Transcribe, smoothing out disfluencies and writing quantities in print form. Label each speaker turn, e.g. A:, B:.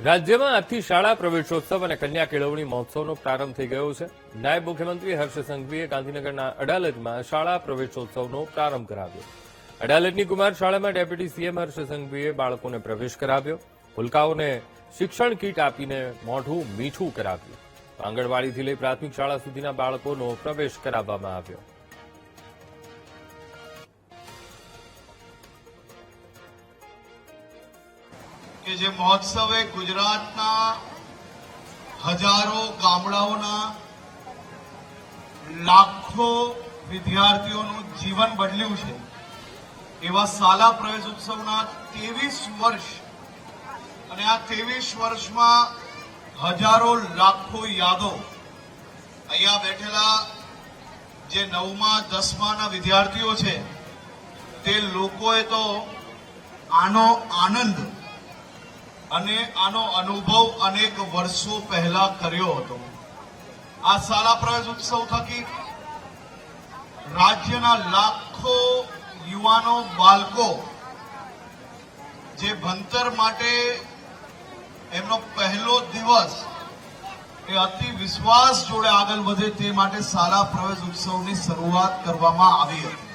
A: રાજ્યમાં આજથી શાળા પ્રવેશોત્સવ અને કન્યા કેળવણી મહોત્સવનો પ્રારંભ થઈ ગયો છે। નાયબ મુખ્યમંત્રી હર્ષ સંઘવીએ ગાંધીનગરના અડાલજમાં શાળા પ્રવેશોત્સવનો પ્રારંભ કરાવ્યો। અડાલજની કુમાર શાળામાં ડેપ્યુટી સીએમ હર્ષ સંઘવીએ બાળકોને પ્રવેશ કરાવ્યો। ભૂલકાઓને શિક્ષણ કીટ આપીને મોઢું મીઠું કરાવ્યું। આંગણવાડીથી લઈ પ્રાથમિક શાળા સુધીના બાળકોનો પ્રવેશ કરાવવામાં આવ્યો।
B: કે જે મહોત્સવે ગુજરાતના હજારો ગામડાઓના લાખો વિદ્યાર્થીઓનું જીવન બદલ્યું છે એવા શાળા પ્રવેશ ઉત્સવના 23 વર્ષ અને આ 23 વર્ષમાં હજારો લાખો યાદો અહીંયા બેઠેલા જે 9મા 10માના વિદ્યાર્થીઓ છે તે લોકોએ તો આનો આનંદ અને આનો અનુભવ અનેક વર્ષો પહેલા કર્યો હતો। આ શાળા પ્રવેશ ઉત્સવ થકી રાજ્યના લાખો યુવાનો બાળકો જે ભણતર માટે એમનો પહેલો દિવસ એ અતિ વિશ્વાસ જોડે આગળ વધે તે માટે શાળા પ્રવેશ ઉત્સવની શરૂઆત કરવામાં આવી હતી।